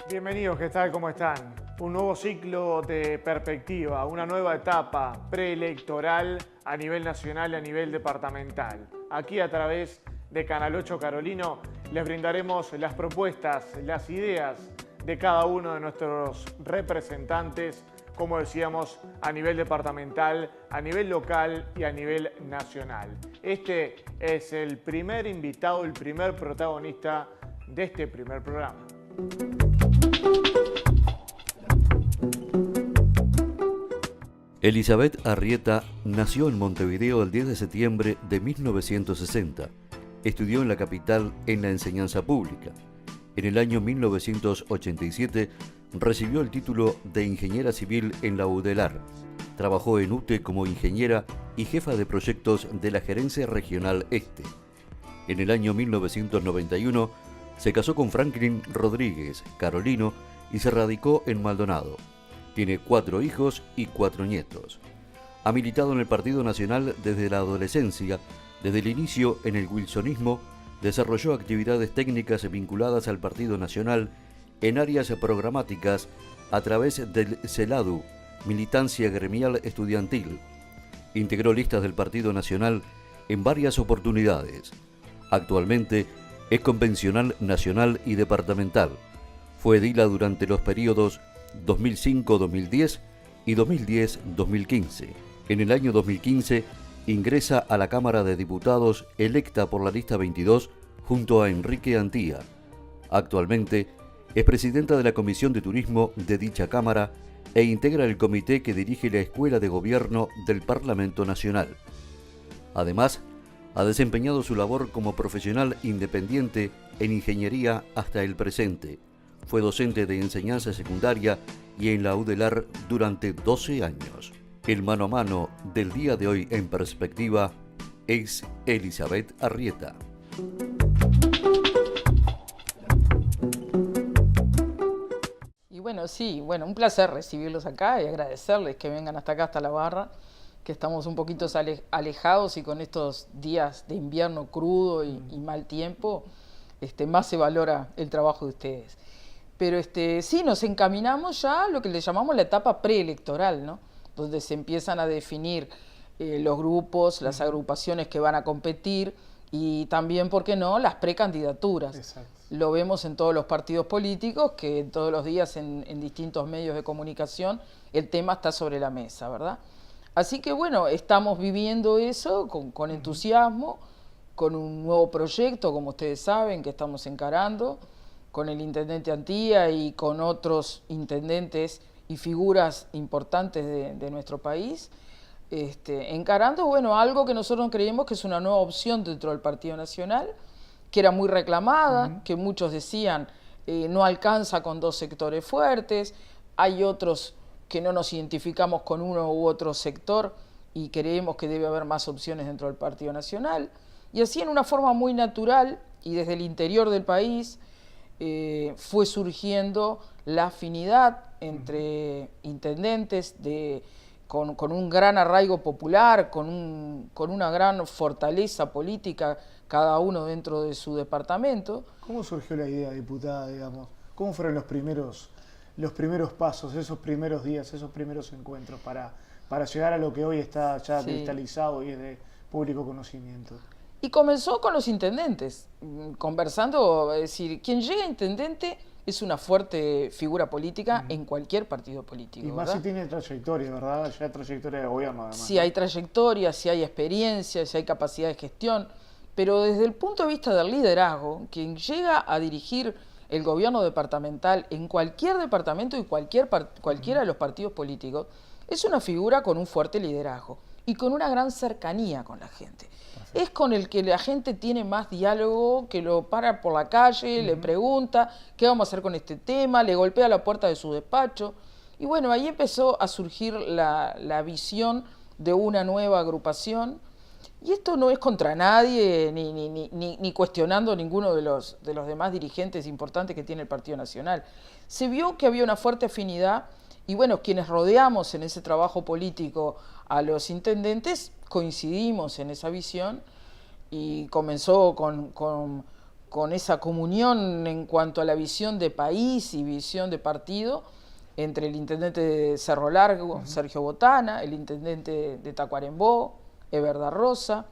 Bienvenidos, ¿qué tal? ¿Cómo están? Un nuevo ciclo de perspectiva, una nueva etapa preelectoral a nivel nacional y a nivel departamental. Aquí a través de Canal 8 Carolino les brindaremos las propuestas, las ideas de cada uno de nuestros representantes, como decíamos, a nivel departamental, a nivel local y a nivel nacional. Este es el primer invitado, el primer protagonista de este primer programa. Elizabeth Arrieta nació en Montevideo el 10 de septiembre de 1960. Estudió en la capital en la enseñanza pública. En el año 1987 recibió el título de ingeniera civil en la UDELAR. Trabajó en UTE como ingeniera y jefa de proyectos de la Gerencia Regional Este. En el año 1991 se casó con Franklin Rodríguez, carolino, y se radicó en Maldonado. Tiene 4 hijos y 4 nietos. Ha militado en el Partido Nacional desde la adolescencia. Desde el inicio en el wilsonismo, desarrolló actividades técnicas vinculadas al Partido Nacional en áreas programáticas a través del CELADU, Militancia Gremial Estudiantil. Integró listas del Partido Nacional en varias oportunidades. Actualmente es convencional nacional y departamental. Fue edila durante los periodos 2005-2010 y 2010-2015. En el año 2015 ingresa a la Cámara de Diputados electa por la lista 22 junto a Enrique Antía. Actualmente es presidenta de la Comisión de Turismo de dicha Cámara e integra el comité que dirige la Escuela de Gobierno del Parlamento Nacional. Además, ha desempeñado su labor como profesional independiente en ingeniería hasta el presente. Fue docente de enseñanza secundaria y en la UDELAR durante 12 años. El mano a mano del día de hoy en perspectiva es Elizabeth Arrieta. Y bueno, un placer recibirlos acá y agradecerles que vengan hasta acá, hasta la barra, que estamos un poquito alejados y con estos días de invierno crudo y mal tiempo, más se valora el trabajo de ustedes. Pero sí, nos encaminamos ya a lo que le llamamos la etapa preelectoral, ¿no? Donde se empiezan a definir los grupos, las agrupaciones que van a competir y también, ¿por qué no?, las precandidaturas. Exacto. Lo vemos en todos los partidos políticos, que todos los días en distintos medios de comunicación el tema está sobre la mesa, ¿verdad? Así que bueno, estamos viviendo eso con entusiasmo, con un nuevo proyecto, como ustedes saben, que estamos encarando, con el intendente Antía y con otros intendentes y figuras importantes de nuestro país, encarando, bueno, algo que nosotros creemos que es una nueva opción dentro del Partido Nacional, que era muy reclamada, que muchos decían no alcanza con 2 sectores fuertes, hay otros que no nos identificamos con uno u otro sector y creemos que debe haber más opciones dentro del Partido Nacional, y así en una forma muy natural y desde el interior del país fue surgiendo la afinidad entre intendentes con un gran arraigo popular, con una gran fortaleza política, cada uno dentro de su departamento. ¿Cómo surgió la idea, diputada, digamos? ¿Cómo fueron los primeros pasos, esos primeros días, esos primeros encuentros para llegar a lo que hoy está ya cristalizado y es de público conocimiento? Y comenzó con los intendentes, conversando, es decir, quien llega a intendente es una fuerte figura política en cualquier partido político. Y más, ¿verdad? Si tiene trayectoria, ¿verdad? Ya trayectoria de gobierno, además. Si hay trayectoria, si hay experiencia, si hay capacidad de gestión, pero desde el punto de vista del liderazgo, quien llega a dirigir el gobierno departamental en cualquier departamento y cualquiera de los partidos políticos, es una figura con un fuerte liderazgo y con una gran cercanía con la gente. Perfecto. Es con el que la gente tiene más diálogo, que lo para por la calle, le pregunta qué vamos a hacer con este tema, le golpea la puerta de su despacho. Y bueno, ahí empezó a surgir la visión de una nueva agrupación. Y esto no es contra nadie, ni cuestionando a ninguno de los demás dirigentes importantes que tiene el Partido Nacional. Se vio que había una fuerte afinidad y bueno, quienes rodeamos en ese trabajo político a los intendentes, coincidimos en esa visión y comenzó con esa comunión en cuanto a la visión de país y visión de partido entre el intendente de Cerro Largo, Sergio Botana, el intendente de Tacuarembó, Eber da Rosa,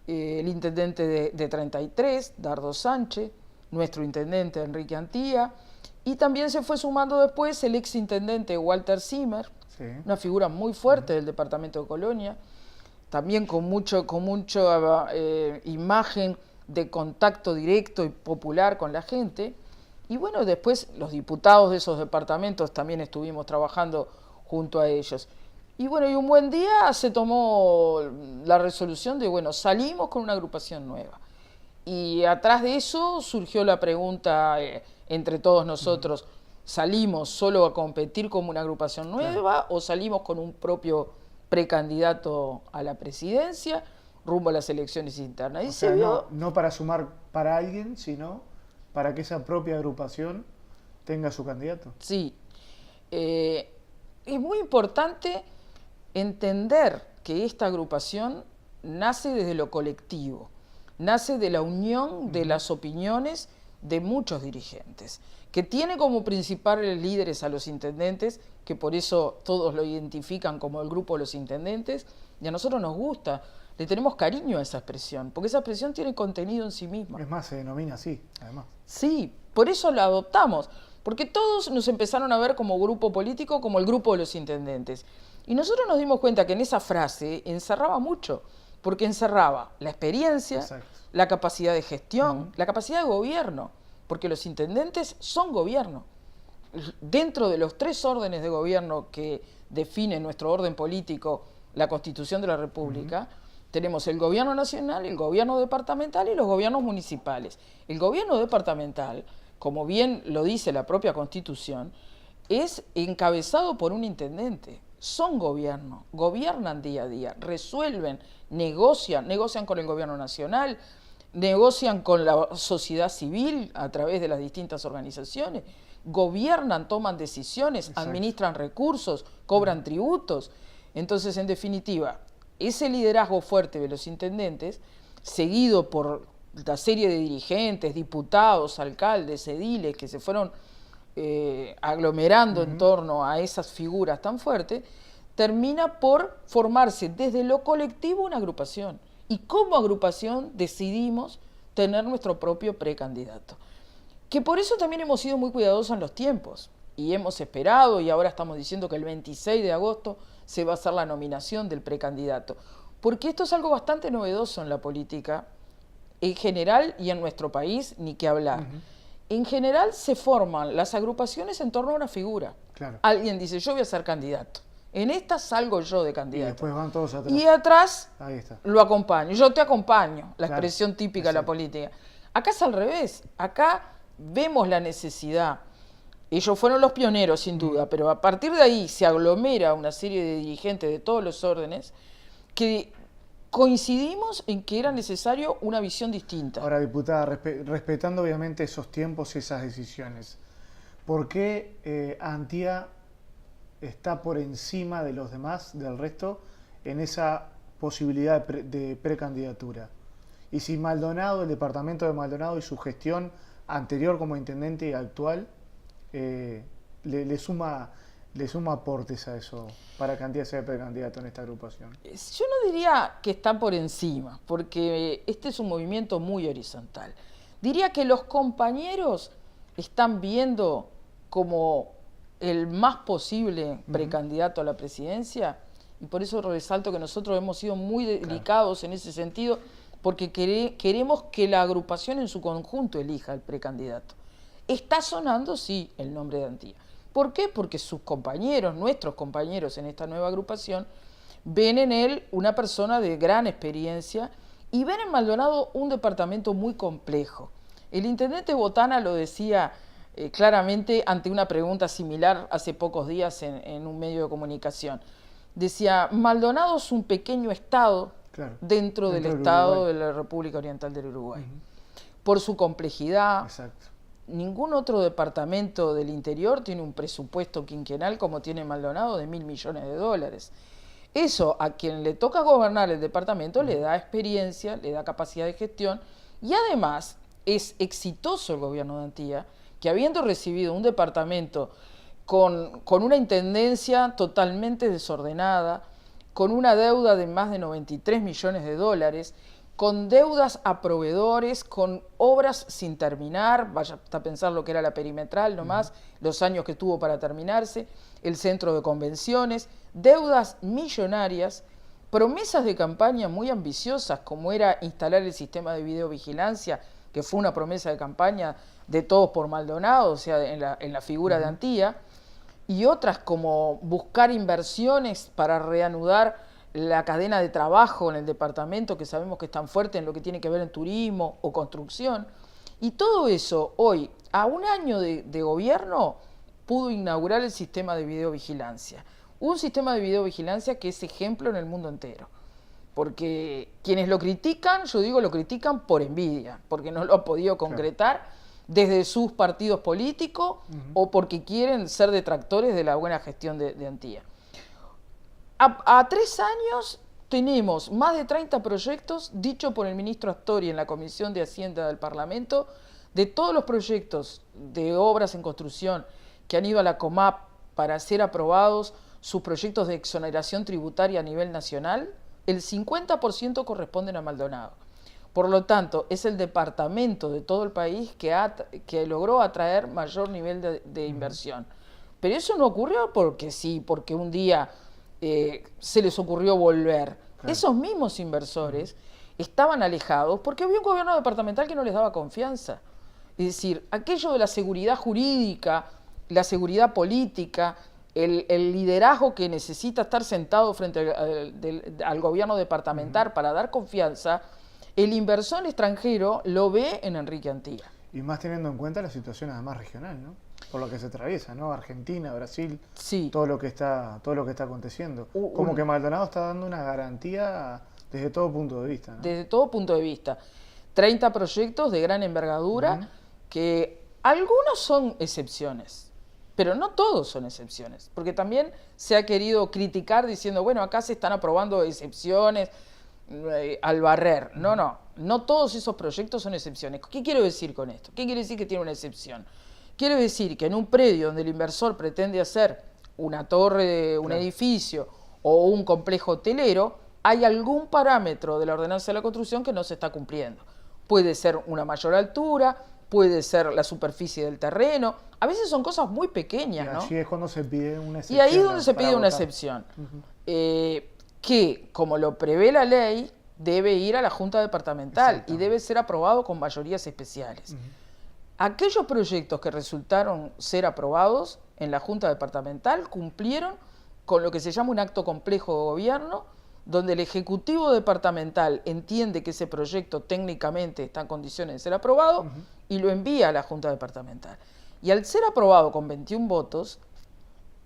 el intendente de 33, Dardo Sánchez, nuestro intendente Enrique Antía, y también se fue sumando después el ex intendente Walter Zimmer, sí, una figura muy fuerte del departamento de Colonia, también con mucha imagen de contacto directo y popular con la gente. Y bueno, después los diputados de esos departamentos también estuvimos trabajando junto a ellos. Y bueno, y un buen día se tomó la resolución de, bueno, salimos con una agrupación nueva. Y atrás de eso surgió la pregunta entre todos nosotros, ¿salimos solo a competir como una agrupación nueva o salimos con un propio precandidato a la presidencia rumbo a las elecciones internas? Y se vio... no para sumar para alguien, sino para que esa propia agrupación tenga su candidato. Sí. Es muy importante entender que esta agrupación nace desde lo colectivo, nace de la unión de las opiniones de muchos dirigentes, que tiene como principales líderes a los intendentes, que por eso todos lo identifican como el grupo de los intendentes, y a nosotros nos gusta, le tenemos cariño a esa expresión, porque esa expresión tiene contenido en sí misma. Es más, se denomina así, además. Sí, por eso la adoptamos, porque todos nos empezaron a ver como grupo político, como el grupo de los intendentes. Y nosotros nos dimos cuenta que en esa frase encerraba mucho, porque encerraba la experiencia, exacto, la capacidad de gestión, la capacidad de gobierno, porque los intendentes son gobierno. Dentro de los 3 órdenes de gobierno que define nuestro orden político, la Constitución de la República, tenemos el gobierno nacional, el gobierno departamental y los gobiernos municipales. El gobierno departamental, como bien lo dice la propia Constitución, es encabezado por un intendente. Son gobierno, gobiernan día a día, resuelven, negocian con el gobierno nacional, negocian con la sociedad civil a través de las distintas organizaciones, gobiernan, toman decisiones, exacto, administran recursos, cobran tributos. Entonces, en definitiva, ese liderazgo fuerte de los intendentes, seguido por la serie de dirigentes, diputados, alcaldes, ediles que se fueron aglomerando en torno a esas figuras tan fuertes, termina por formarse desde lo colectivo una agrupación. Y como agrupación decidimos tener nuestro propio precandidato. Que por eso también hemos sido muy cuidadosos en los tiempos. Y hemos esperado, y ahora estamos diciendo que el 26 de agosto se va a hacer la nominación del precandidato. Porque esto es algo bastante novedoso en la política, en general y en nuestro país, ni que hablar. En general se forman las agrupaciones en torno a una figura. Claro. Alguien dice, yo voy a ser candidato. En esta salgo yo de candidato. Y después van todos atrás. Y atrás ahí está, lo acompaño. Yo te acompaño, la claro, expresión típica de la política. Acá es al revés. Acá vemos la necesidad. Ellos fueron los pioneros, sin duda, pero a partir de ahí se aglomera una serie de dirigentes de todos los órdenes que coincidimos en que era necesario una visión distinta. Ahora, diputada, respetando obviamente esos tiempos y esas decisiones, ¿por qué Antía está por encima de los demás, del resto, en esa posibilidad de precandidatura? Y si Maldonado, el departamento de Maldonado y su gestión anterior como intendente y actual, le suma aportes a eso para que Antía sea precandidato en esta agrupación. Yo no diría que están por encima, porque este es un movimiento muy horizontal. Diría que los compañeros están viendo como el más posible precandidato a la presidencia, y por eso resalto que nosotros hemos sido muy delicados en ese sentido, porque queremos que la agrupación en su conjunto elija el precandidato. Está sonando, sí, el nombre de Antía. ¿Por qué? Porque sus compañeros, nuestros compañeros en esta nueva agrupación, ven en él una persona de gran experiencia y ven en Maldonado un departamento muy complejo. El intendente Botana lo decía claramente ante una pregunta similar hace pocos días en un medio de comunicación. Decía, Maldonado es un pequeño estado dentro del estado de la República Oriental del Uruguay. Por su complejidad. Exacto. Ningún otro departamento del interior tiene un presupuesto quinquenal como tiene Maldonado de $1.000 millones. Eso a quien le toca gobernar el departamento le da experiencia, le da capacidad de gestión y además es exitoso el gobierno de Antía, que habiendo recibido un departamento con una intendencia totalmente desordenada, con una deuda de más de 93 millones de dólares, con deudas a proveedores, con obras sin terminar, vaya hasta pensar lo que era la perimetral nomás, los años que tuvo para terminarse, el centro de convenciones, deudas millonarias, promesas de campaña muy ambiciosas, como era instalar el sistema de videovigilancia, que fue una promesa de campaña de Todos por Maldonado, o sea, en la figura de Antía, y otras como buscar inversiones para reanudar la cadena de trabajo en el departamento, que sabemos que es tan fuerte en lo que tiene que ver en turismo o construcción. Y todo eso hoy, a un año de gobierno, pudo inaugurar el sistema de videovigilancia. Un sistema de videovigilancia que es ejemplo en el mundo entero. Porque quienes lo critican, yo digo, lo critican por envidia, porque no lo han podido concretar desde sus partidos políticos o porque quieren ser detractores de la buena gestión de Antía. A 3 años tenemos más de 30 proyectos, dicho por el ministro Astori en la Comisión de Hacienda del Parlamento, de todos los proyectos de obras en construcción que han ido a la COMAP para ser aprobados, sus proyectos de exoneración tributaria a nivel nacional, el 50% corresponden a Maldonado. Por lo tanto, es el departamento de todo el país que logró atraer mayor nivel de inversión. Pero eso no ocurrió porque sí, porque un día se les ocurrió volver. Claro. Esos mismos inversores estaban alejados porque había un gobierno departamental que no les daba confianza. Es decir, aquello de la seguridad jurídica, la seguridad política, el liderazgo que necesita estar sentado frente al gobierno departamental para dar confianza, el inversor extranjero lo ve en Enrique Antía. Y más teniendo en cuenta la situación además regional, ¿no? Por lo que se atraviesa, ¿no? Argentina, Brasil, sí. todo lo que está aconteciendo. Como que Maldonado está dando una garantía desde todo punto de vista, ¿no? Desde todo punto de vista. 30 proyectos de gran envergadura, que algunos son excepciones, pero no todos son excepciones, porque también se ha querido criticar diciendo, bueno, acá se están aprobando excepciones al barrer. No todos esos proyectos son excepciones. ¿Qué quiero decir con esto? ¿Qué quiere decir que tiene una excepción? Quiere decir que en un predio donde el inversor pretende hacer una torre, un edificio o un complejo hotelero, hay algún parámetro de la ordenanza de la construcción que no se está cumpliendo. Puede ser una mayor altura, puede ser la superficie del terreno, a veces son cosas muy pequeñas, ¿no? Así es cuando se pide una excepción. Y ahí es donde se pide una excepción, que, como lo prevé la ley, debe ir a la Junta Departamental y debe ser aprobado con mayorías especiales. Aquellos proyectos que resultaron ser aprobados en la Junta Departamental cumplieron con lo que se llama un acto complejo de gobierno, donde el Ejecutivo Departamental entiende que ese proyecto técnicamente está en condiciones de ser aprobado y lo envía a la Junta Departamental. Y al ser aprobado con 21 votos,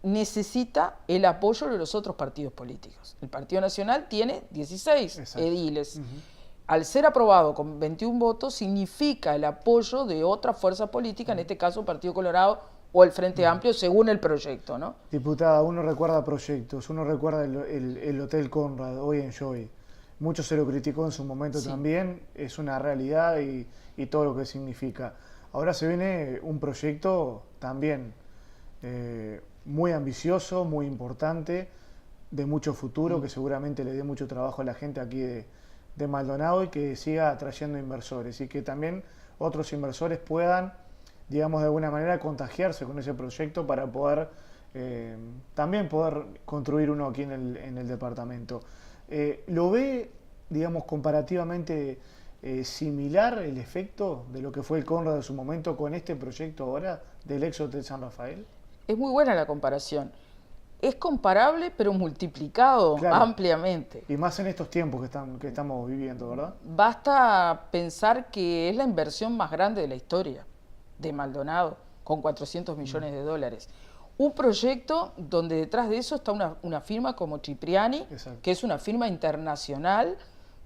necesita el apoyo de los otros partidos políticos. El Partido Nacional tiene 16 ediles. Al ser aprobado con 21 votos, significa el apoyo de otra fuerza política, en este caso el Partido Colorado o el Frente Amplio, según el proyecto, ¿no? Diputada, uno recuerda proyectos, uno recuerda el Hotel Conrad, hoy en Joy. Mucho se lo criticó en su momento también, es una realidad y todo lo que significa. Ahora se viene un proyecto también muy ambicioso, muy importante, de mucho futuro, que seguramente le dé mucho trabajo a la gente aquí de Maldonado y que siga atrayendo inversores y que también otros inversores puedan, digamos, de alguna manera contagiarse con ese proyecto para poder también poder construir uno aquí en el departamento. ¿Lo ve, digamos, comparativamente similar el efecto de lo que fue el Conrad de su momento con este proyecto ahora del ex Hotel San Rafael? Es muy buena la comparación. Es comparable, pero multiplicado ampliamente. Y más en estos tiempos que estamos viviendo, ¿verdad? Basta pensar que es la inversión más grande de la historia de Maldonado, con 400 millones de dólares. Un proyecto donde detrás de eso está una firma como Cipriani, que es una firma internacional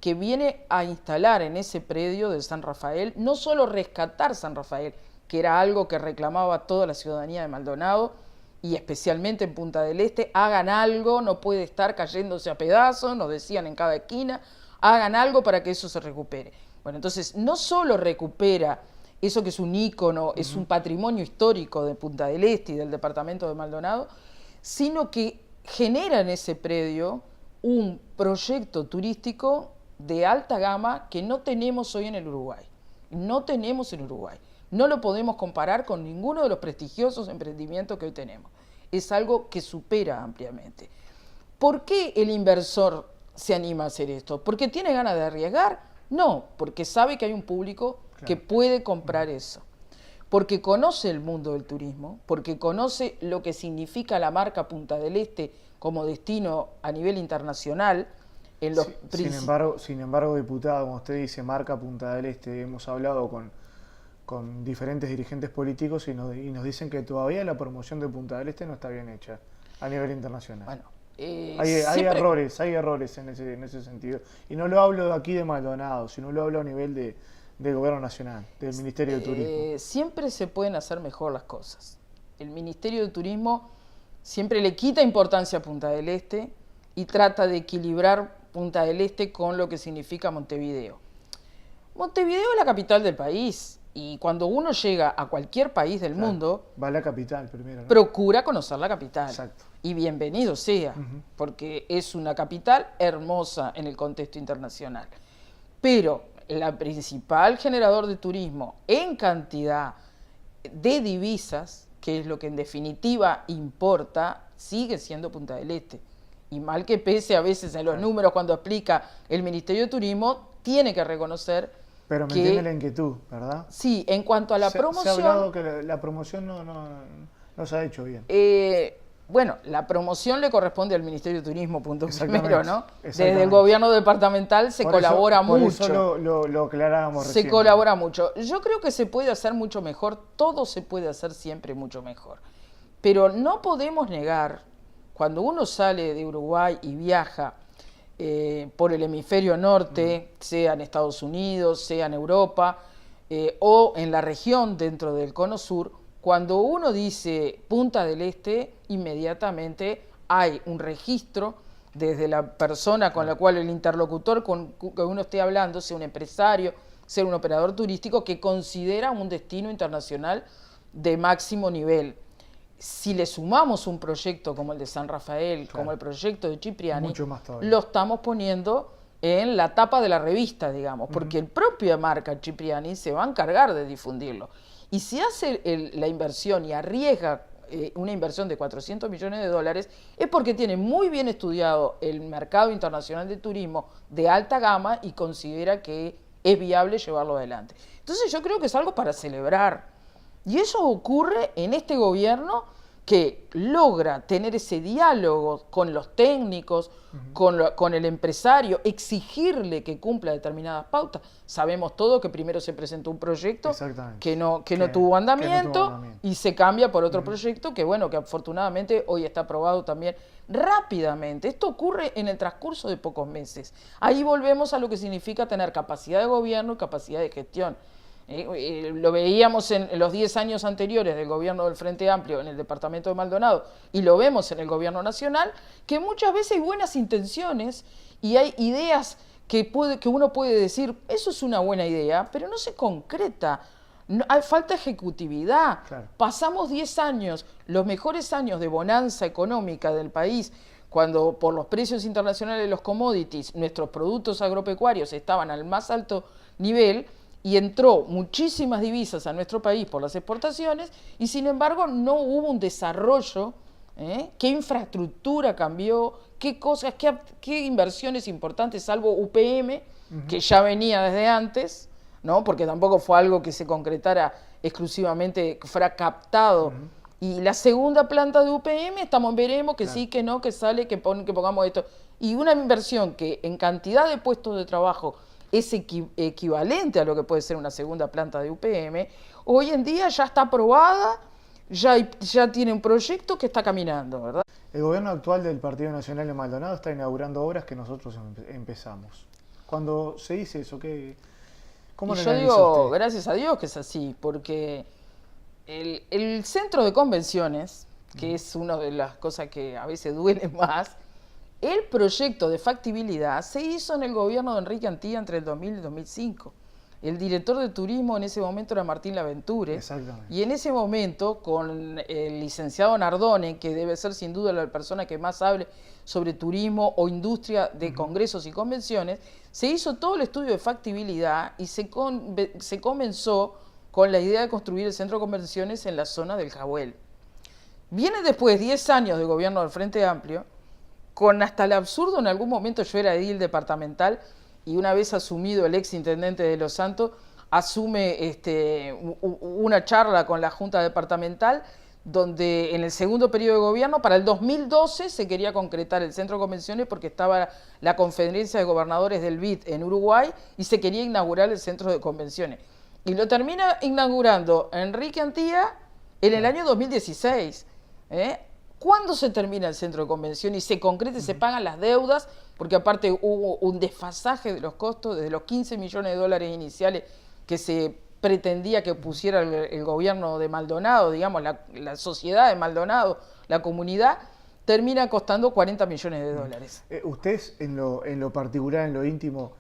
que viene a instalar en ese predio de San Rafael, no solo rescatar San Rafael, que era algo que reclamaba toda la ciudadanía de Maldonado, y especialmente en Punta del Este, hagan algo, no puede estar cayéndose a pedazos, nos decían en cada esquina, hagan algo para que eso se recupere. Bueno, entonces no solo recupera eso que es un ícono, es un patrimonio histórico de Punta del Este y del departamento de Maldonado, sino que genera en ese predio un proyecto turístico de alta gama que no tenemos hoy en el Uruguay. No tenemos en Uruguay. No lo podemos comparar con ninguno de los prestigiosos emprendimientos que hoy tenemos. Es algo que supera ampliamente. ¿Por qué el inversor se anima a hacer esto? ¿Porque tiene ganas de arriesgar? No, porque sabe que hay un público que puede comprar eso. Porque conoce el mundo del turismo, porque conoce lo que significa la marca Punta del Este como destino a nivel internacional. En los sin embargo, diputado, como usted dice, marca Punta del Este, hemos hablado con diferentes dirigentes políticos y nos dicen que todavía la promoción de Punta del Este no está bien hecha a nivel internacional. Bueno, hay errores en ese sentido. Y no lo hablo de aquí de Maldonado, sino lo hablo a nivel del Gobierno Nacional, del Ministerio de Turismo. Siempre se pueden hacer mejor las cosas. El Ministerio de Turismo siempre le quita importancia a Punta del Este y trata de equilibrar Punta del Este con lo que significa Montevideo. Montevideo es la capital del país y cuando uno llega a cualquier país del mundo, va a la capital primero, ¿no? Procura conocer la capital. Exacto. Y bienvenido sea, porque es una capital hermosa en el contexto internacional. Pero la principal generador de turismo en cantidad de divisas, que es lo que en definitiva importa, sigue siendo Punta del Este. Y mal que pese a veces en los números cuando explica el Ministerio de Turismo, tiene que reconocer pero me entiende la inquietud, ¿verdad? Sí, en cuanto a la promoción... Se ha hablado que la promoción no se ha hecho bien. Bueno, la promoción le corresponde al Ministerio de Turismo, punto primero, ¿no? Desde el gobierno departamental se colabora mucho. Por eso lo aclarábamos recién. Se colabora mucho. Yo creo que se puede hacer mucho mejor, todo se puede hacer siempre mucho mejor. Pero no podemos negar, cuando uno sale de Uruguay y viaja por el hemisferio norte, sea en Estados Unidos, sea en Europa, o en la región dentro del Cono Sur, cuando uno dice Punta del Este, inmediatamente hay un registro desde la persona con la cual el interlocutor con que uno esté hablando, sea un empresario, sea un operador turístico, que considera un destino internacional de máximo nivel. Si le sumamos un proyecto como el de San Rafael, como el proyecto de Cipriani, lo estamos poniendo en la tapa de la revista, digamos, porque el propia marca Cipriani se va a encargar de difundirlo. Y si hace la inversión y arriesga una inversión de 400 millones de dólares, es porque tiene muy bien estudiado el mercado internacional de turismo de alta gama y considera que es viable llevarlo adelante. Entonces yo creo que es algo para celebrar. Y eso ocurre en este gobierno que logra tener ese diálogo con los técnicos, con el empresario, exigirle que cumpla determinadas pautas. Sabemos todo que primero se presentó un proyecto que no tuvo andamiento y se cambia por otro proyecto que, bueno, que afortunadamente hoy está aprobado también rápidamente. Esto ocurre en el transcurso de pocos meses. Ahí volvemos a lo que significa tener capacidad de gobierno y capacidad de gestión. Lo veíamos en los 10 años anteriores del gobierno del Frente Amplio en el departamento de Maldonado y lo vemos en el gobierno nacional, que muchas veces hay buenas intenciones y hay ideas que uno puede decir, eso es una buena idea, pero no se concreta. Hay falta ejecutividad. Claro. Pasamos 10 años, los mejores años de bonanza económica del país, cuando por los precios internacionales de los commodities nuestros productos agropecuarios estaban al más alto nivel, y entró muchísimas divisas a nuestro país por las exportaciones y sin embargo no hubo un desarrollo. ¿Qué infraestructura cambió? ¿Qué cosas, qué inversiones importantes, salvo UPM, que ya venía desde antes, ¿no? Porque tampoco fue algo que se concretara exclusivamente, que fuera captado. Y la segunda planta de UPM, veremos que sí, que no, que sale, que pongamos esto. Y una inversión que en cantidad de puestos de trabajo es equivalente a lo que puede ser una segunda planta de UPM, hoy en día ya está aprobada, ya tiene un proyecto que está caminando, ¿verdad? El gobierno actual del Partido Nacional de Maldonado está inaugurando obras que nosotros empezamos. Cuando se dice eso, ¿cómo lo analiza usted? Yo digo, gracias a Dios que es así, porque el centro de convenciones, que es una de las cosas que a veces duele más, el proyecto de factibilidad se hizo en el gobierno de Enrique Antía entre el 2000 y el 2005. El director de turismo en ese momento era Martín Laventure. Exactamente. Y en ese momento, con el licenciado Nardone, que debe ser sin duda la persona que más hable sobre turismo o industria de congresos y convenciones, se hizo todo el estudio de factibilidad y se comenzó con la idea de construir el centro de convenciones en la zona del Jahuel. Viene después 10 años de gobierno del Frente Amplio, con hasta el absurdo, en algún momento yo era edil departamental, y una vez asumido el ex intendente de Los Santos, asume una charla con la Junta Departamental, donde en el segundo periodo de gobierno, para el 2012, se quería concretar el centro de convenciones porque estaba la conferencia de gobernadores del BID en Uruguay y se quería inaugurar el centro de convenciones. Y lo termina inaugurando Enrique Antía en el año 2016. ¿Cuándo se termina el centro de convención y se concreta y se pagan las deudas? Porque aparte hubo un desfasaje de los costos desde los 15 millones de dólares iniciales que se pretendía que pusiera el gobierno de Maldonado, digamos, la sociedad de Maldonado, la comunidad, termina costando 40 millones de dólares. ¿Ustedes en lo particular, en lo íntimo,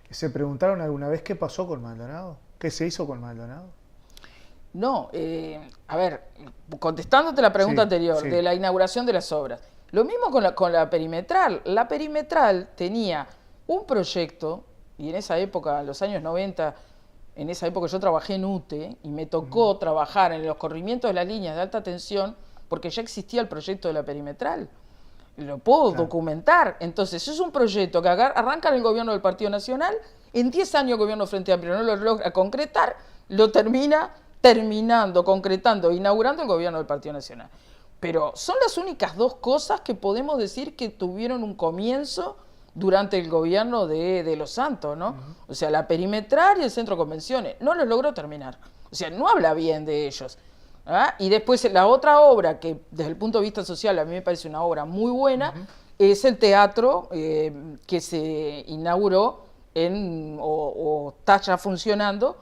se preguntaron alguna vez qué pasó con Maldonado? ¿Qué se hizo con Maldonado? No, a ver, contestándote la pregunta anterior sí. de la inauguración de las obras, lo mismo con la perimetral. La perimetral tenía un proyecto, y en esa época, en los años 90, en esa época yo trabajé en UTE y me tocó trabajar en los corrimientos de las líneas de alta tensión porque ya existía el proyecto de la perimetral. Lo puedo documentar. Entonces, es un proyecto que arranca en el gobierno del Partido Nacional, en 10 años el gobierno Frente Amplio no lo logra concretar, lo concretando, inaugurando el gobierno del Partido Nacional. Pero son las únicas dos cosas que podemos decir que tuvieron un comienzo durante el gobierno de Los Santos, ¿no? O sea, la perimetral y el centro de convenciones. No los logró terminar. O sea, no habla bien de ellos. Y después la otra obra, que desde el punto de vista social a mí me parece una obra muy buena, es el teatro que se inauguró o está ya funcionando,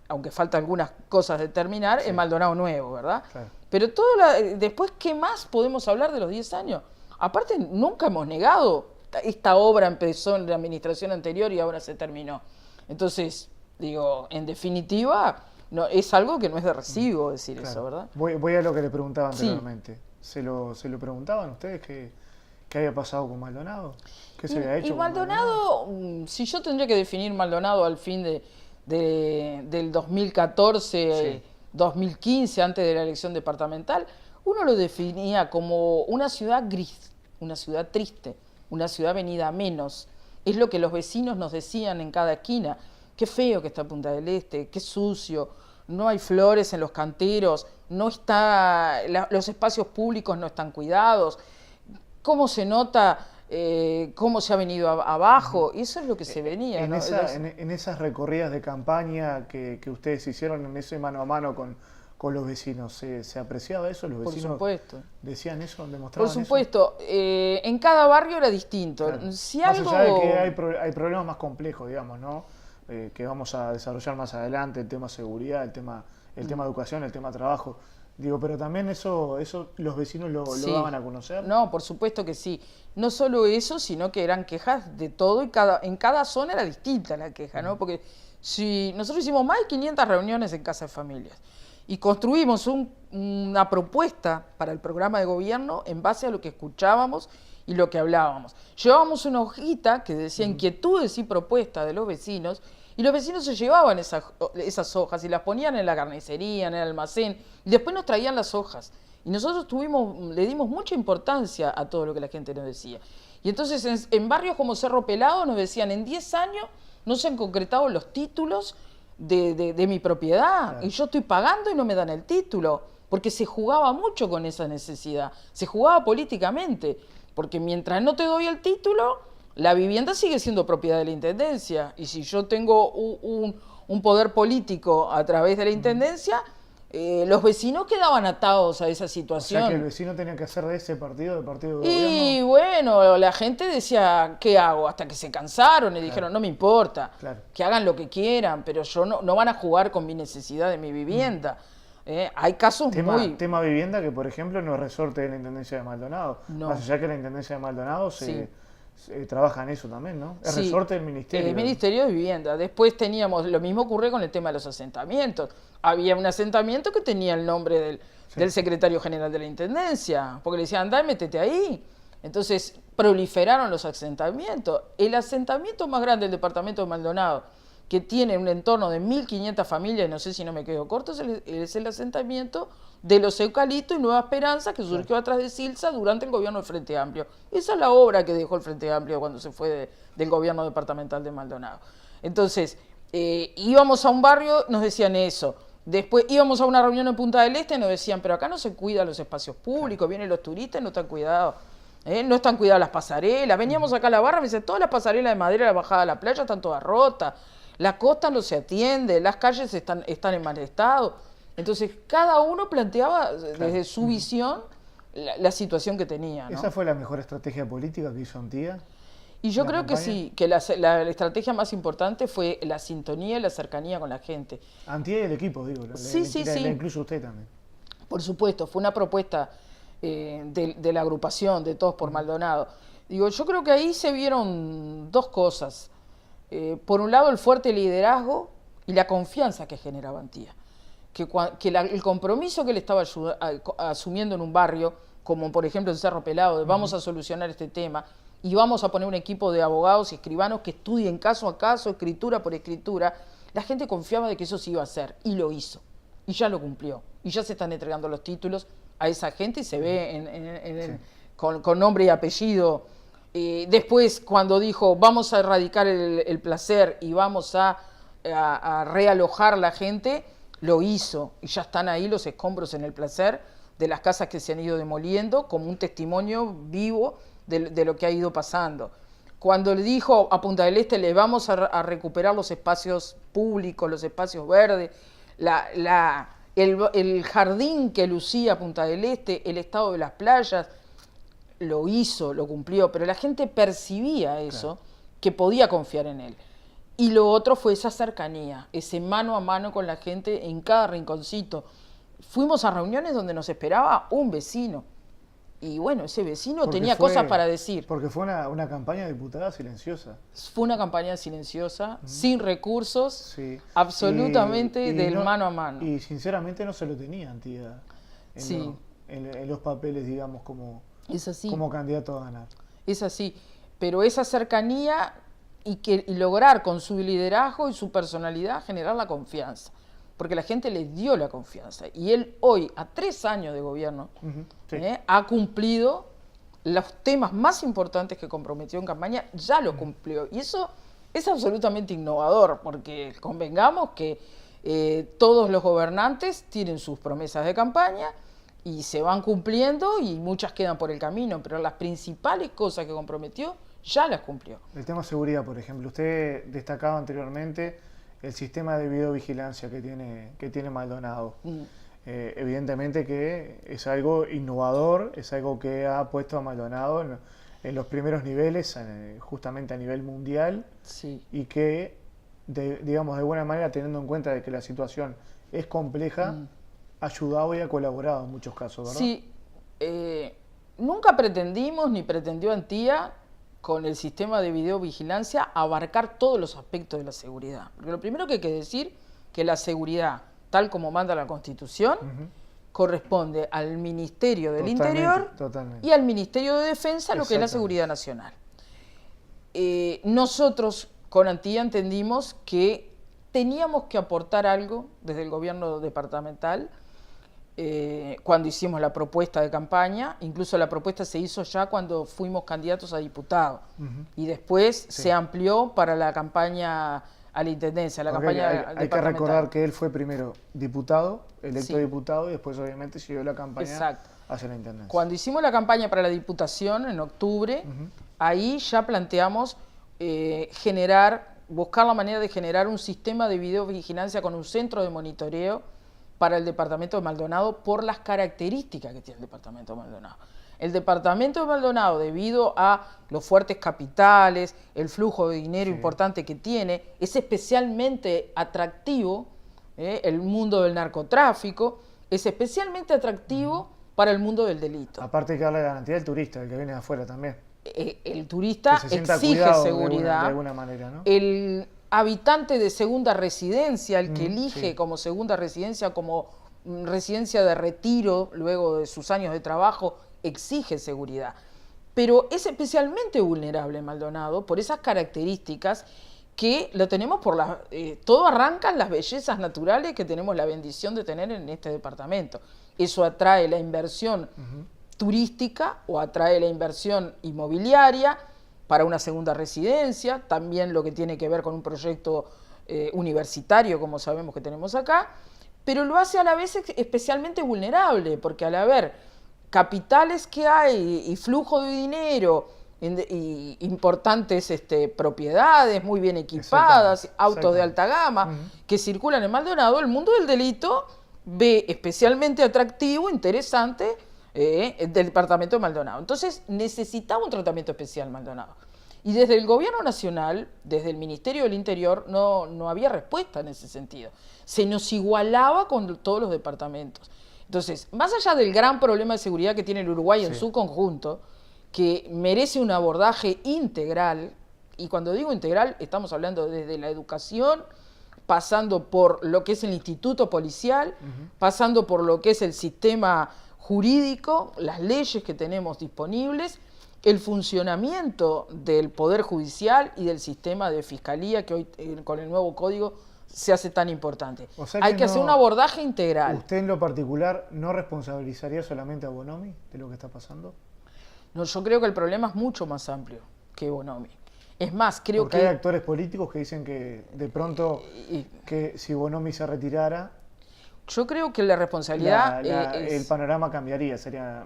aunque falta algunas cosas de terminar, en Maldonado Nuevo, ¿verdad? Claro. Pero después, ¿qué más podemos hablar de los 10 años? Aparte, nunca hemos negado, esta obra empezó en la administración anterior y ahora se terminó. Entonces, digo, en definitiva, no, es algo que no es de recibo decir eso, ¿verdad? Voy a lo que le preguntaba anteriormente. ¿Se lo preguntaban ustedes qué había pasado con Maldonado? ¿Qué se había hecho con Maldonado? Si yo tendría que definir Maldonado al fin del 2014, 2015, antes de la elección departamental, uno lo definía como una ciudad gris, una ciudad triste, una ciudad venida a menos. Es lo que los vecinos nos decían en cada esquina. Qué feo que está Punta del Este, qué sucio, no hay flores en los canteros, los espacios públicos no están cuidados. ¿Cómo se nota cómo se ha venido abajo? Y eso es lo que se venía. En, en esas recorridas de campaña que ustedes hicieron, en ese mano a mano con los vecinos, ¿se apreciaba eso? ¿Los vecinos decían eso, demostraban eso? Por supuesto. En cada barrio era distinto. Claro. Si más algo... allá de que hay problemas más complejos, digamos, ¿no? Que vamos a desarrollar más adelante, el tema seguridad, el tema educación, el tema trabajo. Digo, pero también eso los vecinos lo daban a conocer. No, por supuesto que sí. No solo eso, sino que eran quejas de todo y en cada zona era distinta la queja, ¿no? Porque si nosotros hicimos más de 500 reuniones en Casa de Familias y construimos una propuesta para el programa de gobierno en base a lo que escuchábamos y lo que hablábamos. Llevábamos una hojita que decía inquietudes y propuestas de los vecinos, y los vecinos se llevaban esas hojas y las ponían en la carnicería, en el almacén, y después nos traían las hojas. Y nosotros le dimos mucha importancia a todo lo que la gente nos decía. Y entonces en barrios como Cerro Pelado nos decían, en 10 años no se han concretado los títulos de mi propiedad. Claro. Y yo estoy pagando y no me dan el título. Porque se jugaba mucho con esa necesidad. Se jugaba políticamente. Porque mientras no te doy el título, la vivienda sigue siendo propiedad de la Intendencia. Y si yo tengo un poder político a través de la Intendencia, los vecinos quedaban atados a esa situación. O sea que el vecino tenía que hacer de ese partido, del partido de gobierno. Y gobierno. bueno, la gente decía, ¿qué hago? Hasta que se cansaron y dijeron, no me importa, que hagan lo que quieran, pero no van a jugar con mi necesidad de mi vivienda. Hay casos Tema vivienda que, por ejemplo, no es resorte de la Intendencia de Maldonado. No. Más allá que la Intendencia de Maldonado se trabaja en eso también, ¿no? Es Sí, resorte del Ministerio. El Ministerio de Vivienda. Después teníamos, lo mismo ocurre con el tema de los asentamientos. Había un asentamiento que tenía el nombre del secretario general de la Intendencia, porque le decían, andá, métete ahí. Entonces proliferaron los asentamientos. El asentamiento más grande del departamento de Maldonado, que tiene un entorno de 1.500 familias, y no sé si no me quedo corto, es el asentamiento de los Eucaliptos y Nueva Esperanza, que surgió atrás de Silsa durante el gobierno del Frente Amplio. Esa es la obra que dejó el Frente Amplio cuando se fue del gobierno departamental de Maldonado. Entonces, íbamos a un barrio, nos decían eso. Después íbamos a una reunión en Punta del Este y nos decían, pero acá no se cuidan los espacios públicos, vienen los turistas y no están cuidados. No están cuidadas las pasarelas. Veníamos acá a la barra, me dicen, todas las pasarelas de madera de la bajada a la playa están todas rotas. La costa no se atiende, las calles están en mal estado. Entonces, cada uno planteaba desde su visión la situación que tenía, ¿no? ¿Esa fue la mejor estrategia política que hizo Antía? Y yo creo que sí, que la estrategia más importante fue la sintonía y la cercanía con la gente. Antía y el equipo, digo. Sí. La incluye usted también. Por supuesto, fue una propuesta de la agrupación de Todos por Maldonado. Digo, yo creo que ahí se vieron dos cosas. Por un lado, el fuerte liderazgo y la confianza que generaba Antía. El compromiso que él estaba asumiendo en un barrio, como por ejemplo en Cerro Pelado, de vamos a solucionar este tema y vamos a poner un equipo de abogados y escribanos que estudien caso a caso, escritura por escritura, la gente confiaba de que eso se iba a hacer y lo hizo. Y ya lo cumplió. Y ya se están entregando los títulos a esa gente y se ve con nombre y apellido. Después, cuando dijo, vamos a erradicar el placer y vamos a realojar la gente, lo hizo. Y ya están ahí los escombros en el placer de las casas que se han ido demoliendo como un testimonio vivo de lo que ha ido pasando. Cuando le dijo a Punta del Este, le vamos a recuperar los espacios públicos, los espacios verdes, el jardín que lucía Punta del Este, el estado de las playas, lo hizo, lo cumplió, pero la gente percibía eso, que podía confiar en él. Y lo otro fue esa cercanía, ese mano a mano con la gente en cada rinconcito. Fuimos a reuniones donde nos esperaba un vecino. Y bueno, ese vecino tenía cosas para decir. Porque fue una campaña de diputada silenciosa. Fue una campaña silenciosa, sin recursos, absolutamente del mano a mano. Y sinceramente no se lo tenía Antía en los papeles, digamos, como candidato a ganar. Es así, pero esa cercanía y lograr con su liderazgo y su personalidad generar la confianza. Porque la gente le dio la confianza. Y él hoy, a 3 años de gobierno, ha cumplido los temas más importantes que comprometió en campaña, ya lo cumplió. Y eso es absolutamente innovador, porque convengamos que todos los gobernantes tienen sus promesas de campaña y se van cumpliendo y muchas quedan por el camino, pero las principales cosas que comprometió ya las cumplió. El tema seguridad, por ejemplo, usted destacaba anteriormente el sistema de videovigilancia que tiene Maldonado. Evidentemente que es algo innovador, es algo que ha puesto a Maldonado en los primeros niveles, justamente a nivel mundial, y que, digamos, de buena manera, teniendo en cuenta de que la situación es compleja, ha ayudado y ha colaborado en muchos casos, ¿verdad? Sí, nunca pretendimos ni pretendió Antía con el sistema de videovigilancia abarcar todos los aspectos de la seguridad. Porque lo primero que hay que decir que la seguridad, tal como manda la Constitución, corresponde al Ministerio del Interior y al Ministerio de Defensa, lo que es la seguridad nacional. Nosotros con Antía entendimos que teníamos que aportar algo desde el gobierno departamental cuando hicimos la propuesta de campaña. Incluso la propuesta se hizo ya cuando fuimos candidatos a diputados y después se amplió para la campaña a la intendencia, la campaña hay que recordar que él fue primero diputado, electo diputado, y después obviamente siguió la campaña hacia la intendencia. Cuando hicimos la campaña para la diputación en octubre, ahí ya planteamos buscar la manera de generar un sistema de videovigilancia con un centro de monitoreo para el departamento de Maldonado por las características que tiene el departamento de Maldonado. El departamento de Maldonado, debido a los fuertes capitales, el flujo de dinero importante que tiene, es especialmente atractivo el mundo del narcotráfico, es especialmente atractivo para el mundo del delito. Aparte hay que darle garantía al turista, el que viene de afuera también. El turista Que se sienta exige cuidado seguridad. de alguna manera, ¿no? El habitante de segunda residencia, el que elige sí. como segunda residencia, como residencia de retiro luego de sus años de trabajo, exige seguridad. Pero es especialmente vulnerable Maldonado por esas características que lo tenemos por todo arranca en las bellezas naturales que tenemos la bendición de tener en este departamento. Eso atrae la inversión turística o atrae la inversión inmobiliaria para una segunda residencia, también lo que tiene que ver con un proyecto universitario, como sabemos que tenemos acá, pero lo hace a la vez especialmente vulnerable, porque al haber capitales que hay y flujo de dinero y importantes propiedades muy bien equipadas, autos de alta gama que circulan en Maldonado, el mundo del delito ve especialmente atractivo, interesante del departamento de Maldonado. Entonces necesitaba un tratamiento especial Maldonado. Y desde el gobierno nacional, desde el Ministerio del Interior, no había respuesta en ese sentido. Se nos igualaba con todos los departamentos. Entonces, más allá del gran problema de seguridad que tiene el Uruguay en su conjunto, que merece un abordaje integral, y cuando digo integral estamos hablando desde la educación, pasando por lo que es el instituto policial, pasando por lo que es el sistema jurídico, las leyes que tenemos disponibles, el funcionamiento del Poder Judicial y del sistema de fiscalía que hoy con el nuevo código se hace tan importante. O sea Hay que hacer un abordaje integral. ¿Usted en lo particular no responsabilizaría solamente a Bonomi de lo que está pasando? No, yo creo que el problema es mucho más amplio que Bonomi. Es más, creo Porque hay actores políticos que dicen que de pronto que si Bonomi se retirara, yo creo que la responsabilidad el panorama cambiaría,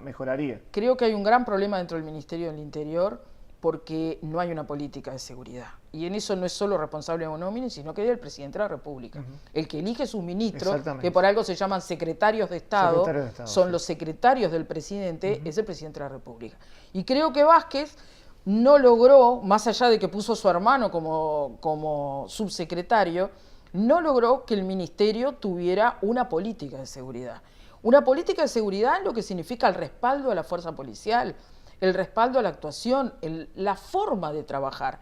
mejoraría. Creo que hay un gran problema dentro del Ministerio del Interior porque no hay una política de seguridad. Y en eso no es solo responsable de Bonomi, sino que es el presidente de la República. El que elige sus ministros, que por algo se llaman secretarios de Estado, son los secretarios del presidente, es el presidente de la República. Y creo que Vázquez no logró, más allá de que puso a su hermano como subsecretario, no logró que el ministerio tuviera una política de seguridad. Una política de seguridad es lo que significa el respaldo a la fuerza policial, el respaldo a la actuación, la forma de trabajar.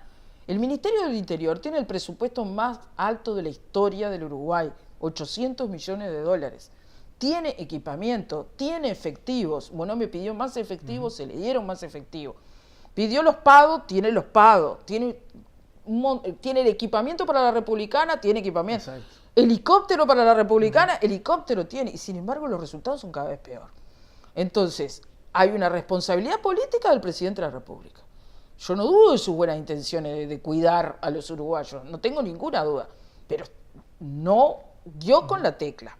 El Ministerio del Interior tiene el presupuesto más alto de la historia del Uruguay, 800 millones de dólares. Tiene equipamiento, tiene efectivos. Bonomi pidió más efectivos, se le dieron más efectivos. Pidió los pagos, tiene los pagos. Tiene el equipamiento para la Republicana, tiene equipamiento. Exacto. Helicóptero para la Republicana, helicóptero tiene. Y sin embargo los resultados son cada vez peor. Entonces, hay una responsabilidad política del presidente de la República. Yo no dudo de sus buenas intenciones de cuidar a los uruguayos, no tengo ninguna duda. Pero no dio con la tecla.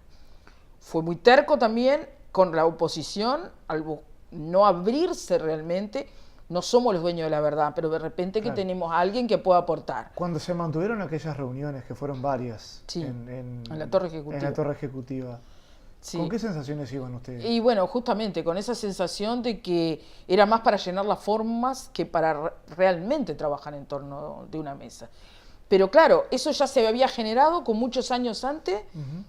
Fue muy terco también con la oposición, al no abrirse realmente. No somos los dueños de la verdad, pero de repente que tenemos a alguien que pueda aportar. Cuando se mantuvieron aquellas reuniones, que fueron varias, en la Torre Ejecutiva. En la Torre Ejecutiva. Sí. ¿Con qué sensaciones iban ustedes? Y bueno, justamente con esa sensación de que era más para llenar las formas que para realmente trabajar en torno de una mesa. Pero claro, eso ya se había generado con muchos años antes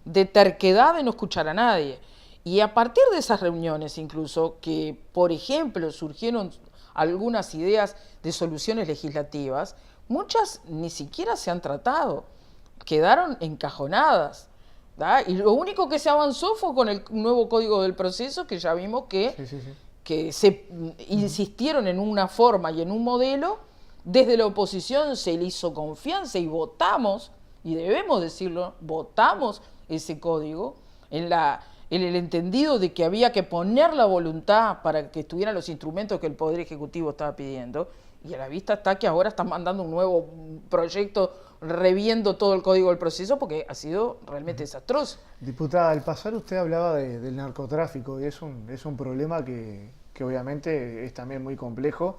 de terquedad de no escuchar a nadie. Y a partir de esas reuniones incluso, que por ejemplo surgieron algunas ideas de soluciones legislativas, muchas ni siquiera se han tratado, quedaron encajonadas, ¿da? Y lo único que se avanzó fue con el nuevo Código del Proceso, que ya vimos que se insistieron en una forma y en un modelo, desde la oposición se le hizo confianza y votamos, y debemos decirlo, votamos ese código en el entendido de que había que poner la voluntad para que estuvieran los instrumentos que el Poder Ejecutivo estaba pidiendo, y a la vista está que ahora están mandando un nuevo proyecto reviendo todo el Código del Proceso porque ha sido realmente desastroso. Diputada, al pasar usted hablaba del narcotráfico y es un problema que obviamente es también muy complejo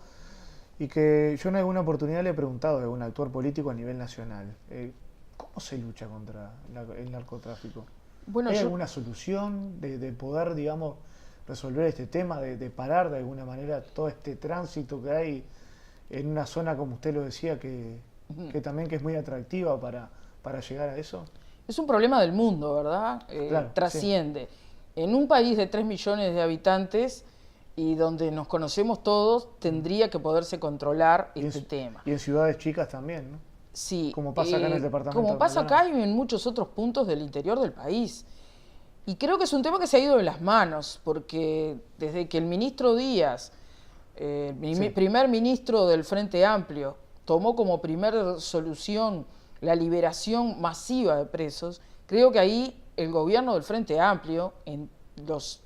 y que yo en alguna oportunidad le he preguntado a algún actor político a nivel nacional, ¿cómo se lucha contra el narcotráfico? Bueno, ¿hay alguna solución de poder, digamos, resolver este tema, de parar de alguna manera todo este tránsito que hay en una zona, como usted lo decía, que también que es muy atractiva para llegar a eso? Es un problema del mundo, ¿verdad? Claro, trasciende. en un país de 3 millones de habitantes y donde nos conocemos todos, tendría que poderse controlar este tema. Y en ciudades chicas también, ¿no? Sí. Como pasa acá en el departamento. Como pasa acá y en muchos otros puntos del interior del país. Y creo que es un tema que se ha ido de las manos, porque desde que el ministro Díaz, primer ministro del Frente Amplio, tomó como primera solución la liberación masiva de presos, creo que ahí el gobierno del Frente Amplio, en los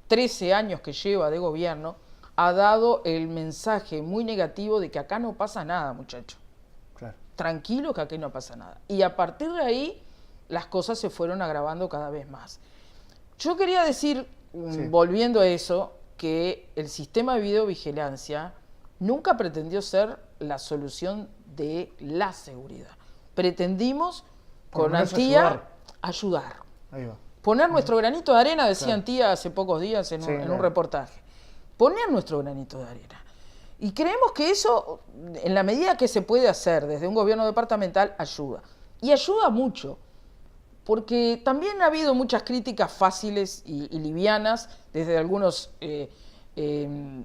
13 años que lleva de gobierno, ha dado el mensaje muy negativo de que acá no pasa nada, muchachos. Claro. Tranquilo que aquí no pasa nada. Y a partir de ahí, las cosas se fueron agravando cada vez más. Yo quería decir, volviendo a eso, que el sistema de videovigilancia nunca pretendió ser la solución de la seguridad. Pretendimos, con Antía, ayudar. Ahí va. Poner nuestro granito de arena, decía Antía hace pocos días en un reportaje. Poner nuestro granito de arena. Y creemos que eso, en la medida que se puede hacer desde un gobierno departamental, ayuda. Y ayuda mucho. Porque también ha habido muchas críticas fáciles y livianas desde algunos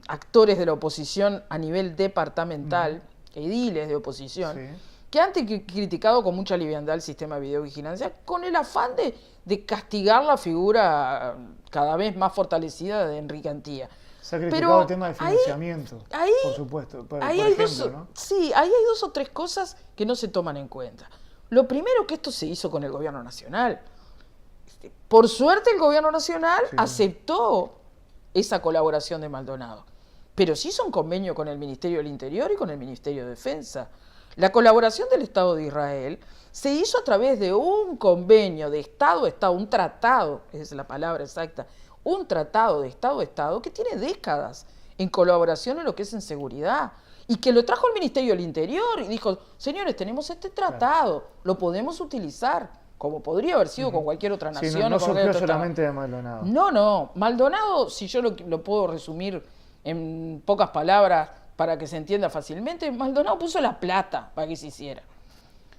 actores de la oposición a nivel departamental, ediles de oposición, que han criticado con mucha liviandad el sistema de videovigilancia con el afán de castigar la figura cada vez más fortalecida de Enrique Antía. Se ha criticado el tema del financiamiento, por supuesto. Ahí hay dos o tres cosas que no se toman en cuenta. Lo primero, que esto se hizo con el gobierno nacional. Por suerte el gobierno nacional aceptó esa colaboración de Maldonado, pero se hizo un convenio con el Ministerio del Interior y con el Ministerio de Defensa. La colaboración del Estado de Israel se hizo a través de un convenio de Estado a Estado, un tratado, esa es la palabra exacta, un tratado de Estado a Estado que tiene décadas en colaboración en lo que es en seguridad. Y que lo trajo el Ministerio del Interior y dijo, señores, tenemos este tratado, lo podemos utilizar, como podría haber sido con cualquier otra nación. No surgió solamente de Maldonado. No. Maldonado, si yo lo puedo resumir en pocas palabras para que se entienda fácilmente, Maldonado puso la plata para que se hiciera.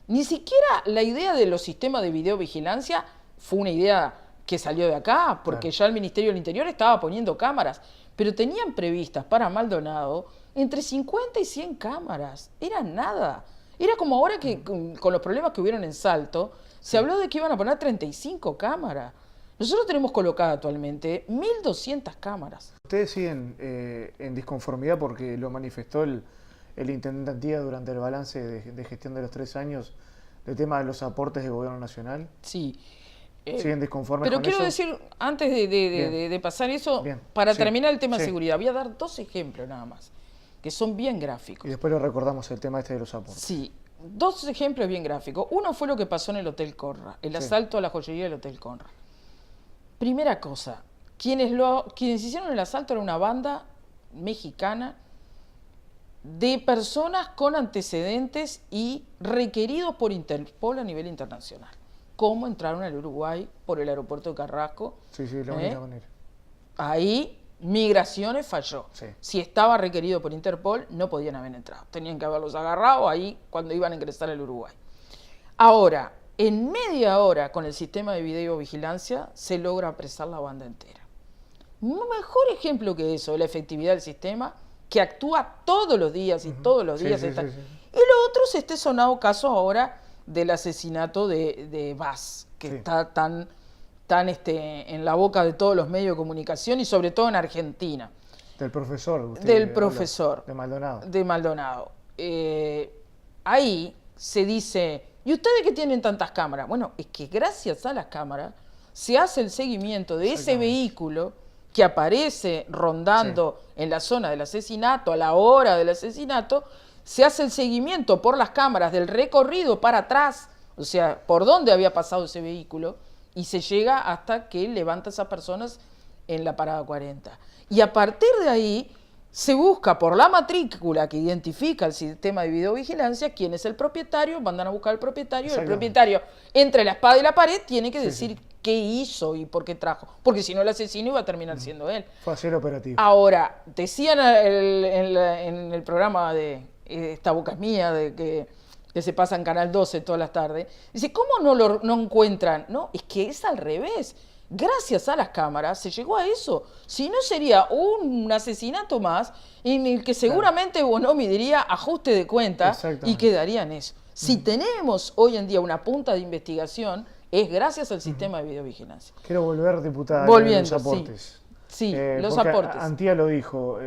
Ni siquiera la idea de los sistemas de videovigilancia fue una idea que salió de acá, porque ya el Ministerio del Interior estaba poniendo cámaras, pero tenían previstas para Maldonado entre 50 y 100 cámaras. Era nada. Era como ahora que con los problemas que hubieron en Salto, se habló de que iban a poner 35 cámaras. Nosotros tenemos colocadas actualmente 1.200 cámaras. Ustedes siguen en disconformidad porque lo manifestó el intendente Antía durante el balance de gestión de los 3 años del tema de los aportes del gobierno nacional. Sí. ¿Siguen disconformes con eso? Pero quiero decir, antes de pasar eso, para terminar el tema de seguridad, voy a dar 2 ejemplos nada más, que son bien gráficos. Y después lo recordamos el tema de los aportes. Sí, 2 ejemplos bien gráficos. Uno fue lo que pasó en el Hotel Conrad, el asalto a la joyería del Hotel Conrad. Primera cosa, quienes hicieron el asalto era una banda mexicana de personas con antecedentes y requeridos por Interpol a nivel internacional. ¿Cómo entraron al Uruguay por el aeropuerto de Carrasco? Sí, la única manera. Ahí Migraciones falló. Si estaba requerido por Interpol, no podían haber entrado. Tenían que haberlos agarrado ahí cuando iban a ingresar al Uruguay. Ahora, en media hora con el sistema de videovigilancia se logra apresar la banda entera. Un mejor ejemplo que eso, la efectividad del sistema, que actúa todos los días y todos los días. Y lo otro es este sonado caso ahora del asesinato de Vaz, que está tan en la boca de todos los medios de comunicación y sobre todo en Argentina. Del profesor. De Maldonado. De Maldonado. Ahí se dice, ¿y ustedes qué tienen tantas cámaras? Bueno, es que gracias a las cámaras se hace el seguimiento de ese vehículo que aparece rondando en la zona del asesinato, a la hora del asesinato, se hace el seguimiento por las cámaras del recorrido para atrás, o sea, por dónde había pasado ese vehículo, y se llega hasta que levanta a esas personas en la parada 40. Y a partir de ahí se busca por la matrícula que identifica el sistema de videovigilancia quién es el propietario, mandan a buscar al propietario, el propietario entre la espada y la pared tiene que decir qué hizo y por qué trajo, porque si no el asesino iba a terminar siendo él. Fue a ser operativo. Ahora, decían en el programa de Esta Boca es Mía, de que se pasa en Canal 12 todas las tardes, dice, ¿cómo no encuentran? No, es que es al revés. gracias a las cámaras se llegó a eso. Si no, sería un asesinato más en el que seguramente Bonomi diría ajuste de cuenta y quedaría en eso. Si tenemos hoy en día una punta de investigación, es gracias al sistema de videovigilancia. Quiero volver, diputada, a los aportes. Sí, los aportes. Antía lo dijo,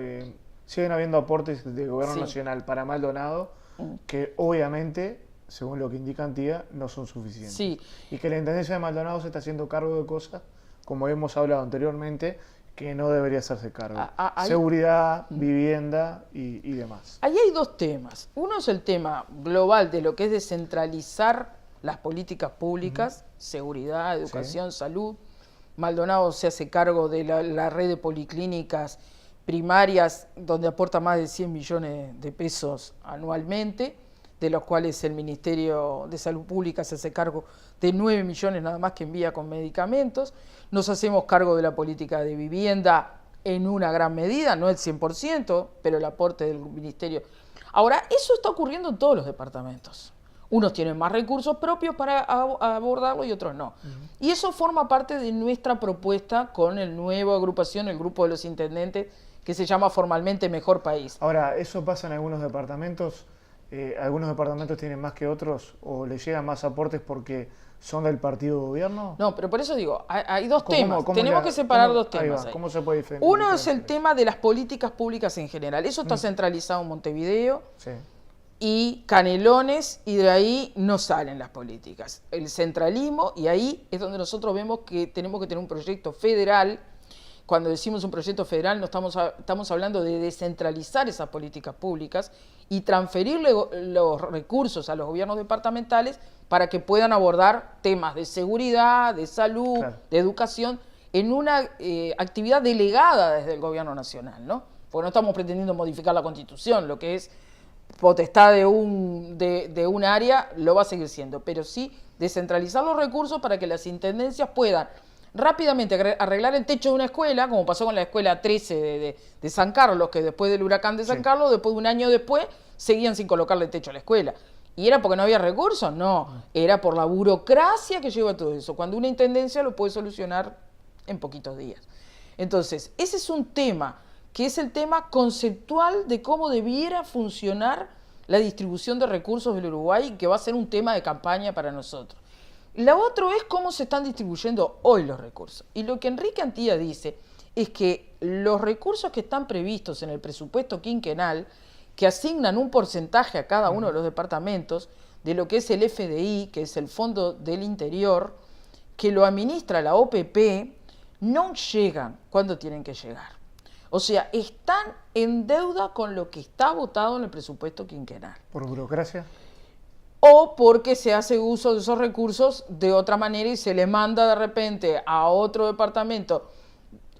siguen habiendo aportes del Gobierno Nacional para Maldonado que obviamente, según lo que indica Antía, no son suficientes. Sí. Y que la Intendencia de Maldonado se está haciendo cargo de cosas, como hemos hablado anteriormente, que no debería hacerse cargo. Seguridad, vivienda y demás. Ahí hay dos temas. Uno es el tema global de lo que es descentralizar las políticas públicas, seguridad, educación, salud. Maldonado se hace cargo de la red de policlínicas primarias, donde aporta más de 100 millones de pesos anualmente, de los cuales el Ministerio de Salud Pública se hace cargo de 9 millones nada más que envía con medicamentos. Nos hacemos cargo de la política de vivienda en una gran medida, no el 100%, pero el aporte del Ministerio. Ahora, eso está ocurriendo en todos los departamentos. Unos tienen más recursos propios para abordarlo y otros no. Y eso forma parte de nuestra propuesta con el nuevo agrupación, el grupo de los intendentes, que se llama formalmente Mejor País. Ahora, ¿eso pasa en algunos departamentos? ¿Algunos departamentos tienen más que otros o les llegan más aportes porque son del partido de gobierno? No, pero por eso digo, hay dos temas. Tenemos que separar dos temas. ¿Cómo se puede diferenciar? Uno es el tema de las políticas públicas en general. Eso está centralizado en Montevideo y Canelones, y de ahí no salen las políticas. El centralismo, y ahí es donde nosotros vemos que tenemos que tener un proyecto federal. Cuando decimos un proyecto federal, no estamos hablando de descentralizar esas políticas públicas y transferirle los recursos a los gobiernos departamentales para que puedan abordar temas de seguridad, de salud, de educación, en una actividad delegada desde el gobierno nacional, ¿no? Porque no estamos pretendiendo modificar la Constitución, lo que es potestad de un área lo va a seguir siendo, pero sí descentralizar los recursos para que las intendencias puedan rápidamente arreglar el techo de una escuela, como pasó con la escuela 13 de San Carlos, que después del huracán de San Carlos, después de un año después, seguían sin colocarle techo a la escuela. ¿Y era porque no había recursos? No, era por la burocracia que lleva todo eso, cuando una intendencia lo puede solucionar en poquitos días. Entonces, ese es un tema, que es el tema conceptual de cómo debiera funcionar la distribución de recursos del Uruguay, que va a ser un tema de campaña para nosotros. Lo otro es cómo se están distribuyendo hoy los recursos. Y lo que Enrique Antía dice es que los recursos que están previstos en el presupuesto quinquenal, que asignan un porcentaje a cada uno de los departamentos de lo que es el FDI, que es el Fondo del Interior, que lo administra la OPP, no llegan cuando tienen que llegar. O sea, están en deuda con lo que está votado en el presupuesto quinquenal. ¿Por burocracia? O porque se hace uso de esos recursos de otra manera y se le manda de repente a otro departamento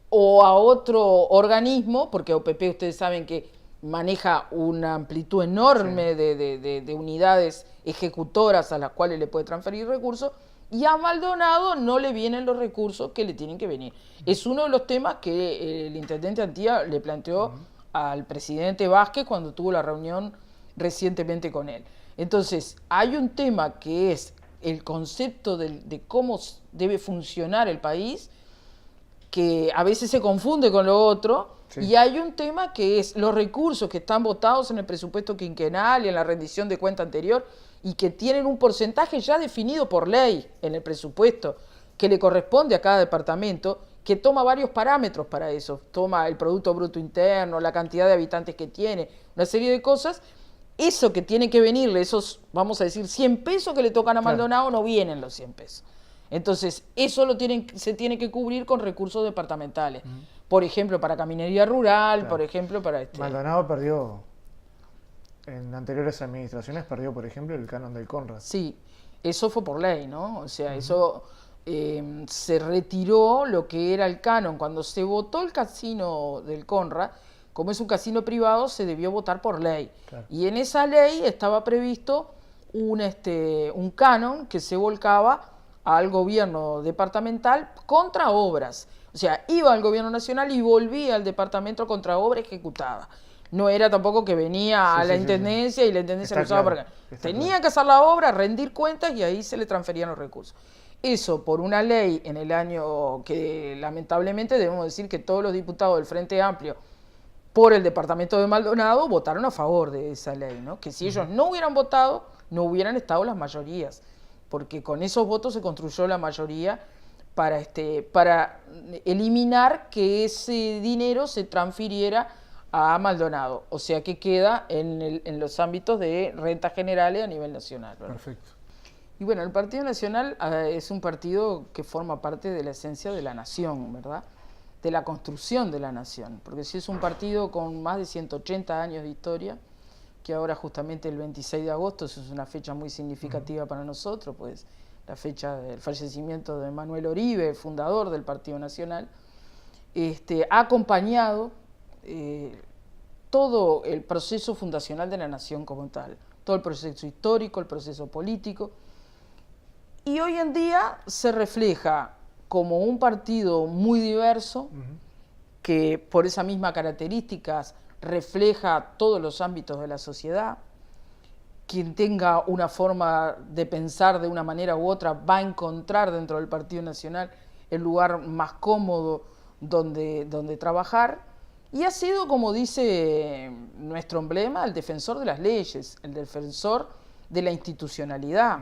o a otro organismo, porque OPP ustedes saben que maneja una amplitud enorme de unidades ejecutoras a las cuales le puede transferir recursos, y a Maldonado no le vienen los recursos que le tienen que venir. Es uno de los temas que el intendente Antía le planteó al presidente Vázquez cuando tuvo la reunión recientemente con él. Entonces, hay un tema que es el concepto de cómo debe funcionar el país, que a veces se confunde con lo otro, y hay un tema que es los recursos que están votados en el presupuesto quinquenal y en la rendición de cuenta anterior, y que tienen un porcentaje ya definido por ley en el presupuesto, que le corresponde a cada departamento, que toma varios parámetros para eso. Toma el Producto Bruto Interno, la cantidad de habitantes que tiene, una serie de cosas. Eso que tiene que venirle, esos, vamos a decir, 100 pesos que le tocan a Maldonado, no vienen los 100 pesos. Entonces, eso se tiene que cubrir con recursos departamentales. Por ejemplo, para caminería rural, por ejemplo, para Maldonado perdió, en anteriores administraciones, perdió, por ejemplo, el canon del Conrad. Sí, eso fue por ley, ¿no? O sea, eso se retiró lo que era el canon. Cuando se votó el casino del Conrad, como es un casino privado, se debió votar por ley. Y en esa ley estaba previsto un canon que se volcaba al gobierno departamental contra obras. O sea, iba al gobierno nacional y volvía al departamento contra obra ejecutada. No era tampoco que venía a la intendencia y la intendencia lo usaba para acá. Tenía que hacer la obra, rendir cuentas y ahí se le transferían los recursos. Eso por una ley en el año que lamentablemente debemos decir que todos los diputados del Frente Amplio por el departamento de Maldonado votaron a favor de esa ley, ¿no? Que si ellos no hubieran votado, no hubieran estado las mayorías, porque con esos votos se construyó la mayoría para eliminar que ese dinero se transfiriera a Maldonado, o sea que queda en los ámbitos de rentas generales a nivel nacional, ¿verdad? Perfecto. Y bueno, el Partido Nacional es un partido que forma parte de la esencia de la nación, ¿verdad? De la construcción de la nación, porque si es un partido con más de 180 años de historia, que ahora justamente el 26 de agosto, eso es una fecha muy significativa para nosotros, pues la fecha del fallecimiento de Manuel Oribe, fundador del Partido Nacional, ha acompañado todo el proceso fundacional de la nación como tal, todo el proceso histórico, el proceso político, y hoy en día se refleja como un partido muy diverso, que por esas mismas características refleja todos los ámbitos de la sociedad. Quien tenga una forma de pensar de una manera u otra va a encontrar dentro del Partido Nacional el lugar más cómodo donde trabajar. Y ha sido, como dice nuestro emblema, el defensor de las leyes, el defensor de la institucionalidad.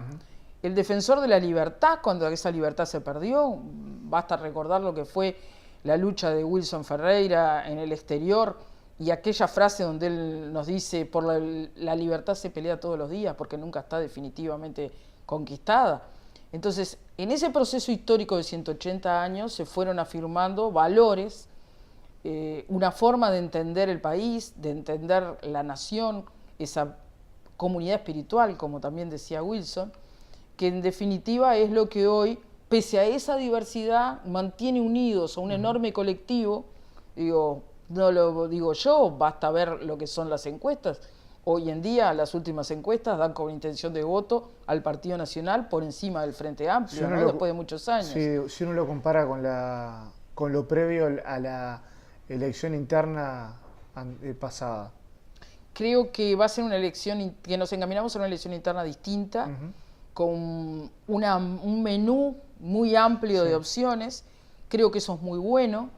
El defensor de la libertad cuando esa libertad se perdió. Basta recordar lo que fue la lucha de Wilson Ferreira en el exterior y aquella frase donde él nos dice: por la libertad se pelea todos los días porque nunca está definitivamente conquistada. Entonces, en ese proceso histórico de 180 años se fueron afirmando valores, una forma de entender el país, de entender la nación, esa comunidad espiritual, como también decía Wilson, que en definitiva es lo que hoy, pese a esa diversidad, mantiene unidos a un enorme colectivo. No lo digo yo, basta ver lo que son las encuestas. Hoy en día las últimas encuestas dan como intención de voto al Partido Nacional por encima del Frente Amplio, ¿no? Después de muchos años. Si uno lo compara con lo previo a la elección interna pasada. Creo que va a ser una elección, que nos encaminamos a una elección interna distinta, con un menú muy amplio de opciones. Creo que eso es muy bueno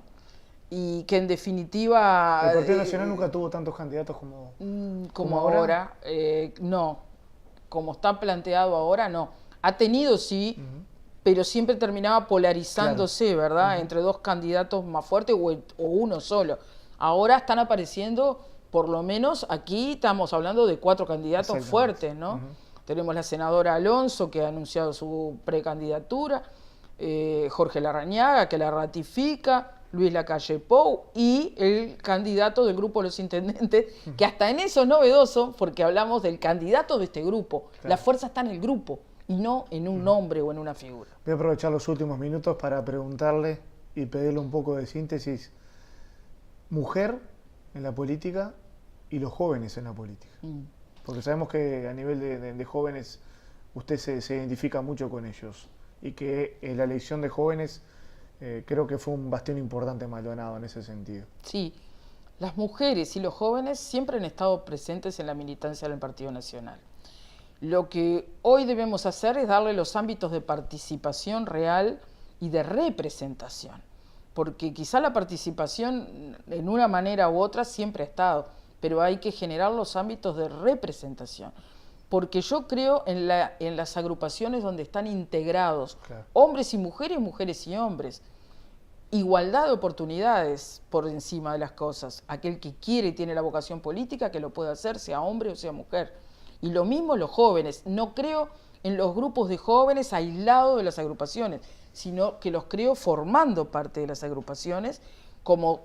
y que en definitiva... El Partido Nacional nunca tuvo tantos candidatos como ahora. No, como está planteado ahora, no. Ha tenido, sí, pero siempre terminaba polarizándose, claro, ¿verdad? Entre dos candidatos más fuertes o uno solo. Ahora están apareciendo, por lo menos aquí estamos hablando de 4 candidatos fuertes, ¿no? Tenemos la senadora Alonso, que ha anunciado su precandidatura, Jorge Larrañaga, que la ratifica, Luis Lacalle Pou, y el candidato del grupo de los intendentes, que hasta en eso es novedoso, porque hablamos del candidato de este grupo. Claro. La fuerza está en el grupo, y no en un nombre o en una figura. Voy a aprovechar los últimos minutos para preguntarle y pedirle un poco de síntesis. Mujer en la política y los jóvenes en la política. Porque sabemos que a nivel de jóvenes usted se identifica mucho con ellos y que la elección de jóvenes creo que fue un bastión importante en Maldonado en ese sentido. Sí, las mujeres y los jóvenes siempre han estado presentes en la militancia del Partido Nacional. Lo que hoy debemos hacer es darle los ámbitos de participación real y de representación, porque quizá la participación en una manera u otra siempre ha estado, pero hay que generar los ámbitos de representación, porque yo creo en las agrupaciones donde están integrados, claro, hombres y mujeres y hombres, igualdad de oportunidades por encima de las cosas. Aquel que quiere y tiene la vocación política, que lo pueda hacer, sea hombre o sea mujer. Y lo mismo los jóvenes. No creo en los grupos de jóvenes aislados de las agrupaciones, sino que los creo formando parte de las agrupaciones, como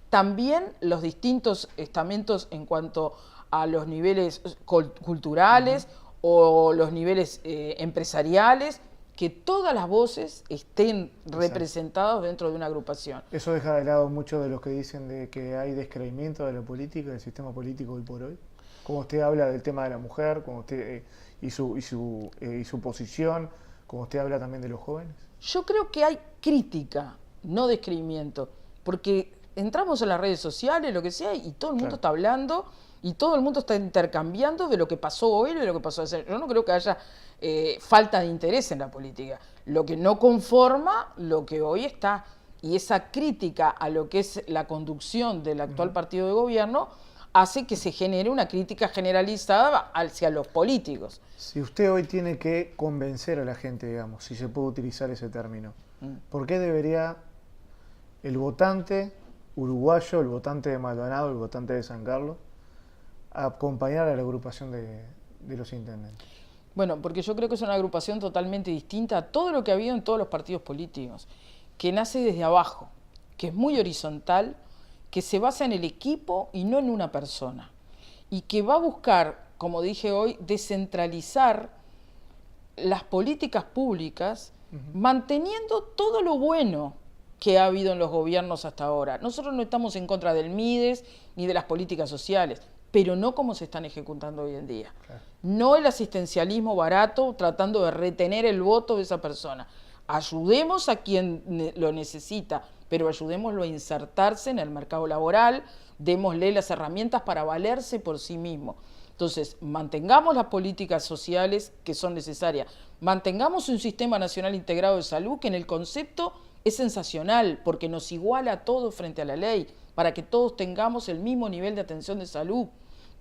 también los distintos estamentos en cuanto a los niveles culturales o los niveles empresariales, que todas las voces estén representadas dentro de una agrupación. ¿Eso deja de lado mucho de los que dicen de que hay descreimiento de la política, del sistema político hoy por hoy? Como usted habla del tema de la mujer, como usted y su posición, como usted habla también de los jóvenes. Yo creo que hay crítica, no descreimiento, porque entramos en las redes sociales, lo que sea, y todo el mundo está hablando, y todo el mundo está intercambiando de lo que pasó hoy y de lo que pasó ayer. Yo no creo que haya falta de interés en la política. Lo que no conforma lo que hoy está, y esa crítica a lo que es la conducción del actual partido de gobierno hace que se genere una crítica generalizada hacia los políticos. Si usted hoy tiene que convencer a la gente, digamos, si se puede utilizar ese término, ¿por qué debería el votante uruguayo, el votante de Maldonado, el votante de San Carlos, acompañar a la agrupación de los intendentes? Bueno, porque yo creo que es una agrupación totalmente distinta a todo lo que ha habido en todos los partidos políticos, que nace desde abajo, que es muy horizontal, que se basa en el equipo y no en una persona, y que va a buscar, como dije hoy, descentralizar las políticas públicas, manteniendo todo lo bueno que ha habido en los gobiernos hasta ahora. Nosotros no estamos en contra del MIDES ni de las políticas sociales, pero no como se están ejecutando hoy en día. Claro. No el asistencialismo barato tratando de retener el voto de esa persona. Ayudemos a quien lo necesita, pero ayudémoslo a insertarse en el mercado laboral, démosle las herramientas para valerse por sí mismo. Entonces, mantengamos las políticas sociales que son necesarias, mantengamos un sistema nacional integrado de salud que en el concepto es sensacional, porque nos iguala a todos frente a la ley, para que todos tengamos el mismo nivel de atención de salud,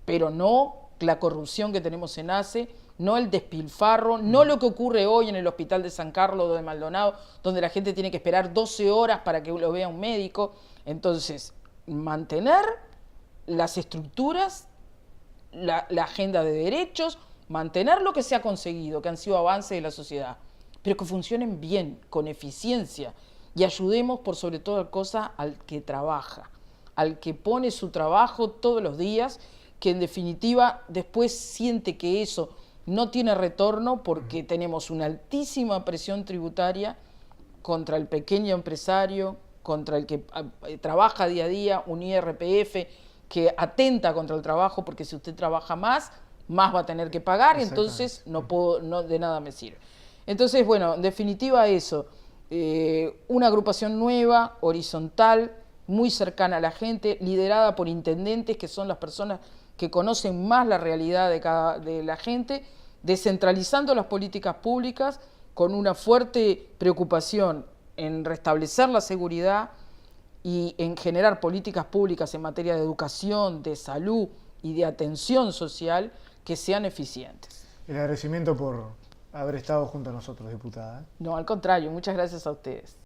pero no la corrupción que tenemos en ACE, no el despilfarro, no lo que ocurre hoy en el hospital de San Carlos o de Maldonado, donde la gente tiene que esperar 12 horas para que lo vea un médico. Entonces, mantener las estructuras, la agenda de derechos, mantener lo que se ha conseguido, que han sido avances de la sociedad, pero que funcionen bien, con eficiencia, y ayudemos por sobre toda cosa al que trabaja, al que pone su trabajo todos los días, que en definitiva después siente que eso no tiene retorno porque tenemos una altísima presión tributaria contra el pequeño empresario, contra el que trabaja día a día, un IRPF que atenta contra el trabajo, porque si usted trabaja más va a tener que pagar, entonces no de nada me sirve. Entonces, bueno, en definitiva eso, una agrupación nueva, horizontal, muy cercana a la gente, liderada por intendentes que son las personas que conocen más la realidad de la gente, descentralizando las políticas públicas con una fuerte preocupación en restablecer la seguridad y en generar políticas públicas en materia de educación, de salud y de atención social que sean eficientes. El agradecimiento por haber estado junto a nosotros, diputada. No, al contrario, muchas gracias a ustedes.